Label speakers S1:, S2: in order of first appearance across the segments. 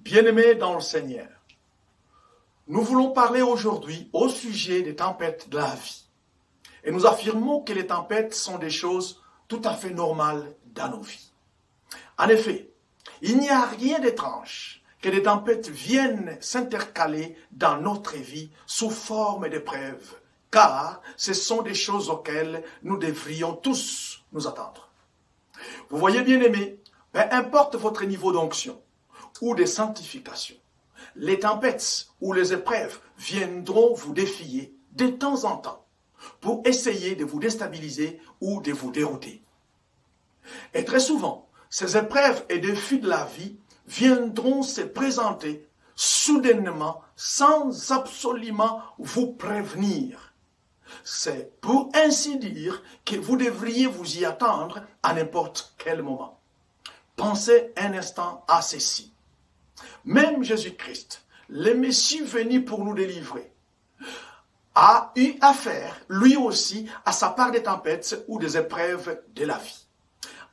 S1: Bien-aimés dans le Seigneur, nous voulons parler aujourd'hui au sujet des tempêtes de la vie. Et nous affirmons que les tempêtes sont des choses tout à fait normales dans nos vies. En effet, il n'y a rien d'étrange que des tempêtes viennent s'intercaler dans notre vie sous forme d'épreuves, car ce sont des choses auxquelles nous devrions tous nous attendre. Vous voyez, bien-aimés, peu importe votre niveau d'onction ou de sanctification, les tempêtes ou les épreuves viendront vous défier de temps en temps pour essayer de vous déstabiliser ou de vous dérouter. Et très souvent, ces épreuves et défis de la vie viendront se présenter soudainement sans absolument vous prévenir. C'est pour ainsi dire que vous devriez vous y attendre à n'importe quel moment. Pensez un instant à ceci. Même Jésus-Christ, le Messie venu pour nous délivrer, a eu affaire, lui aussi, à sa part des tempêtes ou des épreuves de la vie.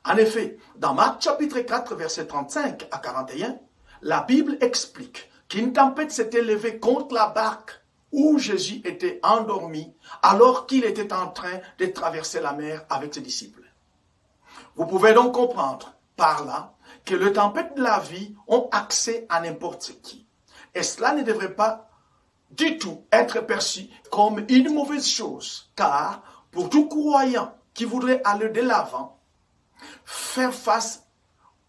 S1: En effet, dans Marc chapitre 4, versets 35 à 41, la Bible explique qu'une tempête s'était levée contre la barque où Jésus était endormi alors qu'il était en train de traverser la mer avec ses disciples. Vous pouvez donc comprendre par là que les tempêtes de la vie ont accès à n'importe qui. Et cela ne devrait pas du tout être perçu comme une mauvaise chose, car pour tout croyant qui voudrait aller de l'avant, faire face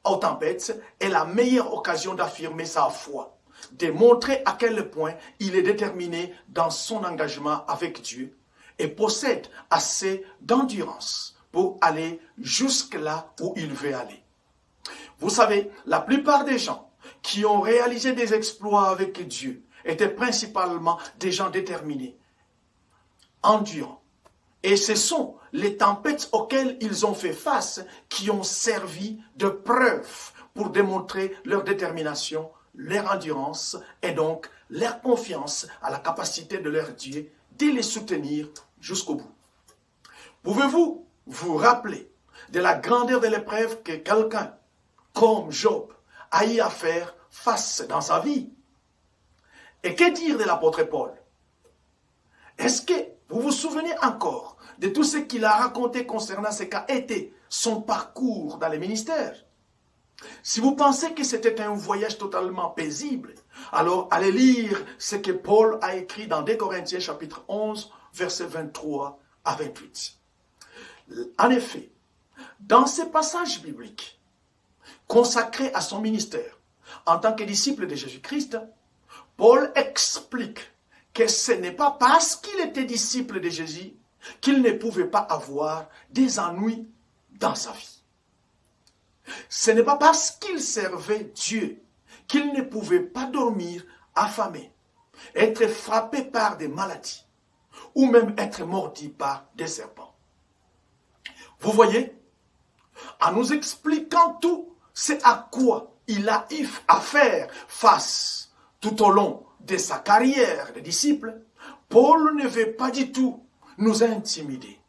S1: aux tempêtes est la meilleure occasion d'affirmer sa foi, de montrer à quel point il est déterminé dans son engagement avec Dieu et possède assez d'endurance pour aller jusque là où il veut aller. Vous savez, la plupart des gens qui ont réalisé des exploits avec Dieu étaient principalement des gens déterminés, endurants. Et ce sont les tempêtes auxquelles ils ont fait face qui ont servi de preuve pour démontrer leur détermination, leur endurance et donc leur confiance à la capacité de leur Dieu de les soutenir jusqu'au bout. Pouvez-vous vous rappeler de la grandeur de l'épreuve que quelqu'un comme Job a eu à faire face dans sa vie? Et que dire de l'apôtre Paul? Est-ce que vous vous souvenez encore de tout ce qu'il a raconté concernant ce qu'a été son parcours dans le ministère? Si vous pensez que c'était un voyage totalement paisible, alors allez lire ce que Paul a écrit dans 2 Corinthiens chapitre 11, versets 23 à 28. En effet, dans ces passages bibliques consacrés à son ministère en tant que disciple de Jésus-Christ, Paul explique que ce n'est pas parce qu'il était disciple de Jésus qu'il ne pouvait pas avoir des ennuis dans sa vie. Ce n'est pas parce qu'il servait Dieu qu'il ne pouvait pas dormir affamé, être frappé par des maladies ou même être mordu par des serpents. Vous voyez, en nous expliquant tout, c'est à quoi il a eu à faire face tout au long de sa carrière de disciple. Paul ne veut pas du tout nous intimider.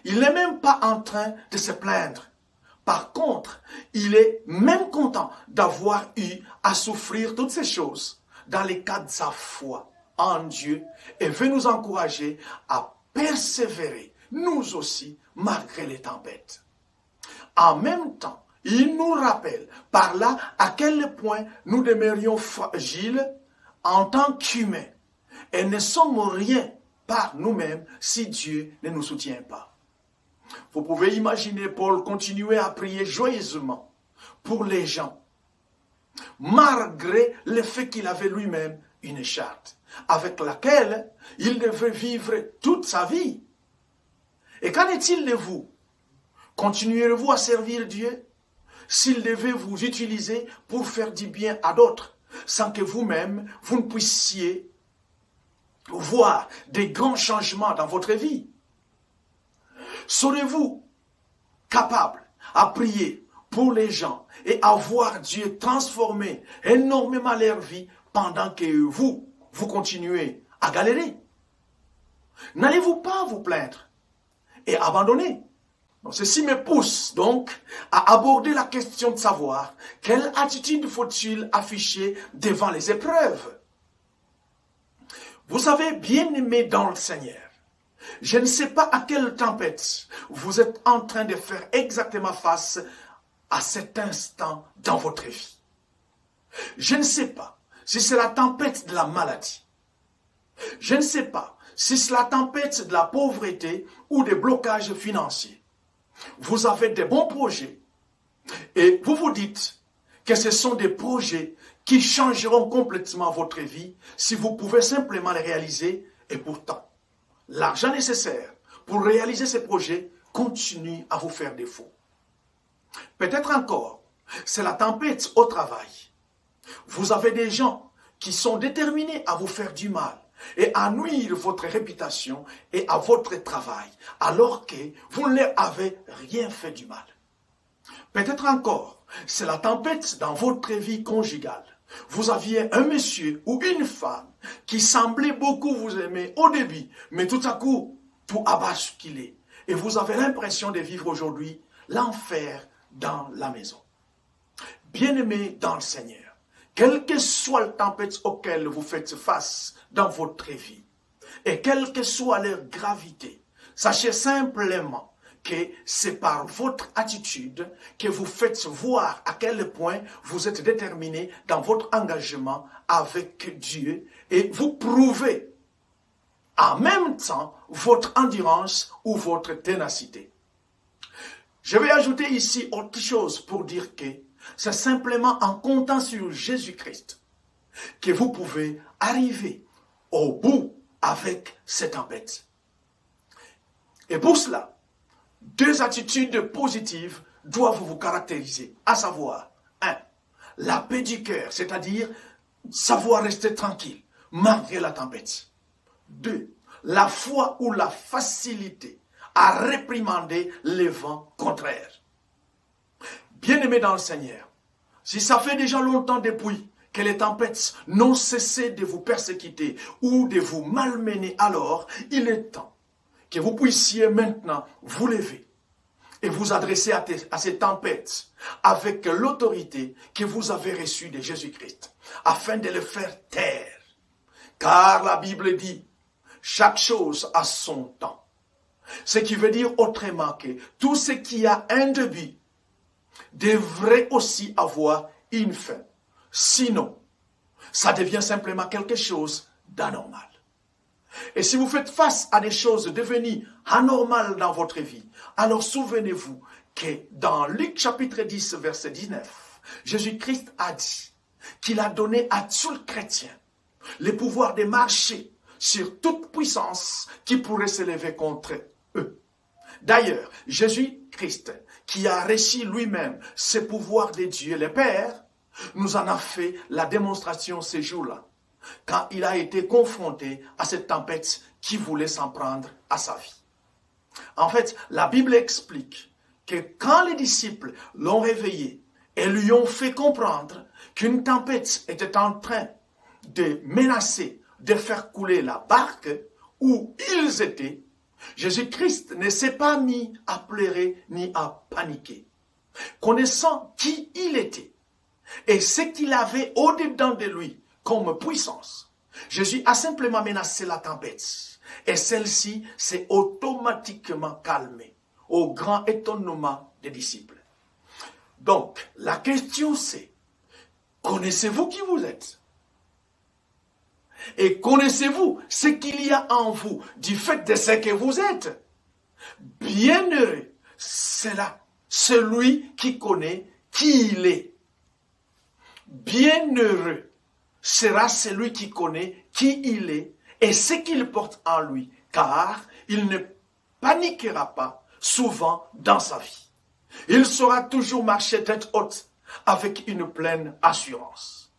S1: Il n'est même pas en train de se plaindre. Par contre, il est même content d'avoir eu à souffrir toutes ces choses dans le cadre de sa foi en Dieu et veut nous encourager à persévérer, nous aussi, malgré les tempêtes. En même temps, il nous rappelle par là à quel point nous demeurions fragiles en tant qu'humains et ne sommes rien par nous-mêmes si Dieu ne nous soutient pas. Vous pouvez imaginer Paul continuer à prier joyeusement pour les gens, malgré le fait qu'il avait lui-même une charte avec laquelle il devait vivre toute sa vie. Et qu'en est-il de vous? Continuerez-vous à servir Dieu s'il devait vous utiliser pour faire du bien à d'autres, sans que vous-même, vous ne puissiez voir des grands changements dans votre vie? Serez-vous capable à prier pour les gens et à voir Dieu transformer énormément leur vie pendant que vous continuez à galérer? N'allez-vous pas vous plaindre et abandonner? Donc, ceci me pousse donc à aborder la question de savoir quelle attitude faut-il afficher devant les épreuves. Vous savez, bien-aimés dans le Seigneur, je ne sais pas à quelle tempête vous êtes en train de faire exactement face à cet instant dans votre vie. Je ne sais pas si c'est la tempête de la maladie. Je ne sais pas si c'est la tempête de la pauvreté ou des blocages financiers. Vous avez des bons projets et vous vous dites que ce sont des projets qui changeront complètement votre vie si vous pouvez simplement les réaliser et pourtant, l'argent nécessaire pour réaliser ces projets continue à vous faire défaut. Peut-être encore, c'est la tempête au travail. Vous avez des gens qui sont déterminés à vous faire du mal et à nuire votre réputation et à votre travail, alors que vous ne leur avez rien fait du mal. Peut-être encore, c'est la tempête dans votre vie conjugale. Vous aviez un monsieur ou une femme qui semblait beaucoup vous aimer au début, mais tout à coup, tout a basculé. Et vous avez l'impression de vivre aujourd'hui l'enfer dans la maison. Bien-aimés dans le Seigneur, quelle que soit la tempête auquel vous faites face dans votre vie, et quelle que soit leur gravité, sachez simplement que c'est par votre attitude que vous faites voir à quel point vous êtes déterminé dans votre engagement avec Dieu et vous prouvez en même temps votre endurance ou votre ténacité. Je vais ajouter ici autre chose pour dire que c'est simplement en comptant sur Jésus-Christ que vous pouvez arriver au bout avec cette tempête. Et pour cela, deux attitudes positives doivent vous caractériser, à savoir, 1. La paix du cœur, c'est-à-dire savoir rester tranquille malgré la tempête. 2. La foi ou la facilité à réprimander les vents contraires. Bien-aimés dans le Seigneur, si ça fait déjà longtemps depuis que les tempêtes n'ont cessé de vous persécuter ou de vous malmener, alors il est temps que vous puissiez maintenant vous lever et vous adresser à ces tempêtes avec l'autorité que vous avez reçue de Jésus-Christ, afin de les faire taire. Car la Bible dit, chaque chose a son temps. Ce qui veut dire autrement que tout ce qui a un début devrait aussi avoir une fin. Sinon, ça devient simplement quelque chose d'anormal. Et si vous faites face à des choses devenues anormales dans votre vie, alors souvenez-vous que dans Luc chapitre 10, verset 19, Jésus-Christ a dit qu'il a donné à tout chrétien le pouvoir de marcher sur toute puissance qui pourrait s'élever contre eux. D'ailleurs, Jésus-Christ, qui a reçu lui-même ce pouvoir de Dieu le Père, nous en a fait la démonstration ces jours-là, quand il a été confronté à cette tempête qui voulait s'en prendre à sa vie. En fait, la Bible explique que quand les disciples l'ont réveillé et lui ont fait comprendre qu'une tempête était en train de menacer de faire couler la barque où ils étaient, Jésus-Christ ne s'est pas mis à pleurer ni à paniquer. Connaissant qui il était et ce qu'il avait au-dedans de lui comme puissance, Jésus a simplement menacé la tempête et celle-ci s'est automatiquement calmée au grand étonnement des disciples. Donc, la question c'est, connaissez-vous qui vous êtes? Et connaissez-vous ce qu'il y a en vous du fait de ce que vous êtes? Bienheureux, c'est là celui qui connaît qui il est. Bienheureux sera celui qui connaît qui il est et ce qu'il porte en lui, car il ne paniquera pas souvent dans sa vie. Il saura toujours marcher tête haute avec une pleine assurance.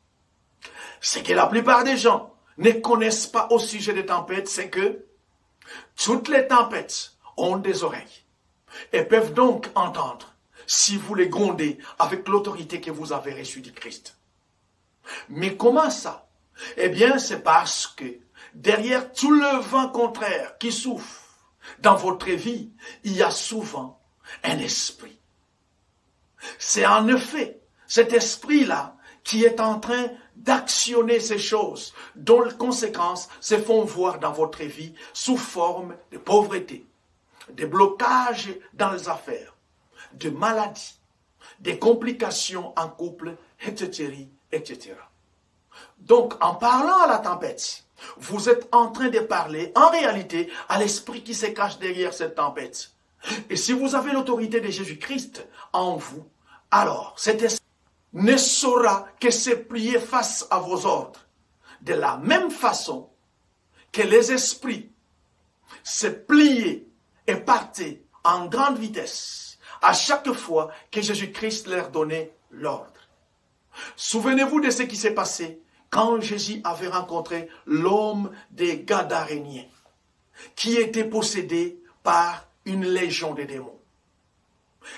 S1: Ce que la plupart des gens ne connaissent pas au sujet des tempêtes, c'est que toutes les tempêtes ont des oreilles et peuvent donc entendre si vous les grondez avec l'autorité que vous avez reçue du Christ. Mais comment ça? Eh bien, c'est parce que derrière tout le vent contraire qui souffle dans votre vie, il y a souvent un esprit. C'est en effet cet esprit-là qui est en train d'actionner ces choses dont les conséquences se font voir dans votre vie sous forme de pauvreté, de blocages dans les affaires, de maladies, des complications en couple, etc., etc. Donc, en parlant à la tempête, vous êtes en train de parler, en réalité, à l'esprit qui se cache derrière cette tempête. Et si vous avez l'autorité de Jésus-Christ en vous, alors cet esprit ne saura que se plier face à vos ordres. De la même façon que les esprits se pliaient et partaient en grande vitesse à chaque fois que Jésus-Christ leur donnait l'ordre. Souvenez-vous de ce qui s'est passé quand Jésus avait rencontré l'homme des Gadaréniens, qui était possédé par une légion de démons.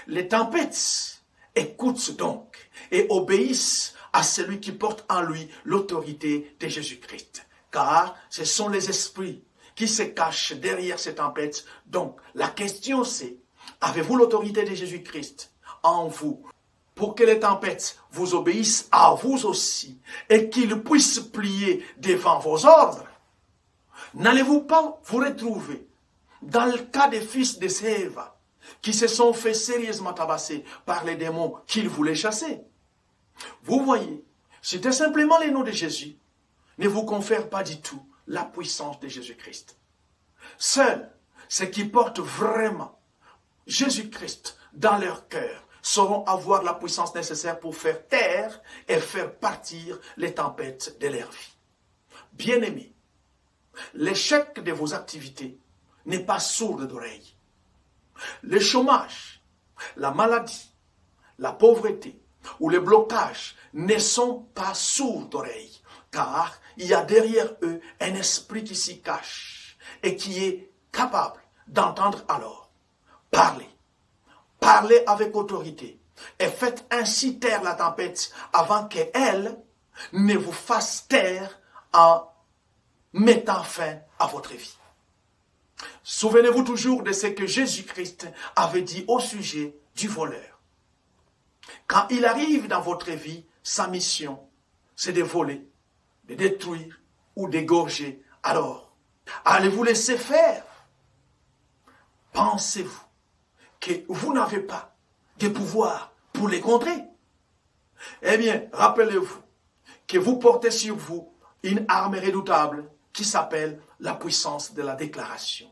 S1: Les tempêtes écoutent donc et obéissent à celui qui porte en lui l'autorité de Jésus-Christ. Car ce sont les esprits qui se cachent derrière ces tempêtes. Donc, la question c'est, avez-vous l'autorité de Jésus-Christ en vous pour que les tempêtes vous obéissent à vous aussi et qu'ils puissent plier devant vos ordres? N'allez-vous pas vous retrouver dans le cas des fils de Séva qui se sont fait sérieusement tabasser par les démons qu'ils voulaient chasser? Vous voyez, c'était simplement les noms de Jésus ne vous confèrent pas du tout la puissance de Jésus-Christ. Seuls ceux qui portent vraiment Jésus-Christ dans leur cœur sauront avoir la puissance nécessaire pour faire taire et faire partir les tempêtes de leur vie. Bien-aimés, l'échec de vos activités n'est pas sourd d'oreille. Le chômage, la maladie, la pauvreté ou les blocages ne sont pas sourds d'oreille, car il y a derrière eux un esprit qui s'y cache et qui est capable d'entendre alors. Parlez. Parlez avec autorité et faites ainsi taire la tempête avant qu'elle ne vous fasse taire en mettant fin à votre vie. Souvenez-vous toujours de ce que Jésus-Christ avait dit au sujet du voleur. Quand il arrive dans votre vie, sa mission, c'est de voler, de détruire ou d'égorger. Alors, allez-vous laisser faire? Pensez-vous que vous n'avez pas de pouvoir pour les contrer? Eh bien, rappelez-vous que vous portez sur vous une arme redoutable qui s'appelle la puissance de la déclaration.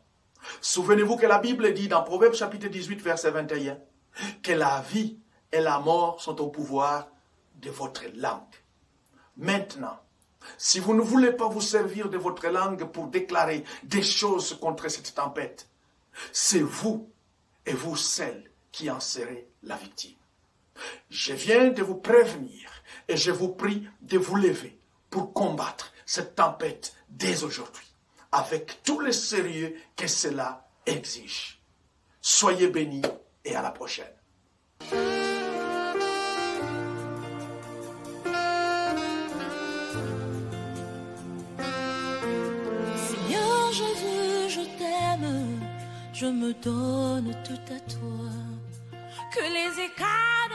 S1: Souvenez-vous que la Bible dit dans Proverbe chapitre 18, verset 21, que la vie et la mort sont au pouvoir de votre langue. Maintenant, si vous ne voulez pas vous servir de votre langue pour déclarer des choses contre cette tempête, c'est vous et vous seul qui en serez la victime. Je viens de vous prévenir et je vous prie de vous lever pour combattre cette tempête dès aujourd'hui, avec tout le sérieux que cela exige. Soyez bénis et à la prochaine.
S2: Seigneur Jésus, je t'aime, je me donne tout à toi. Que les écarts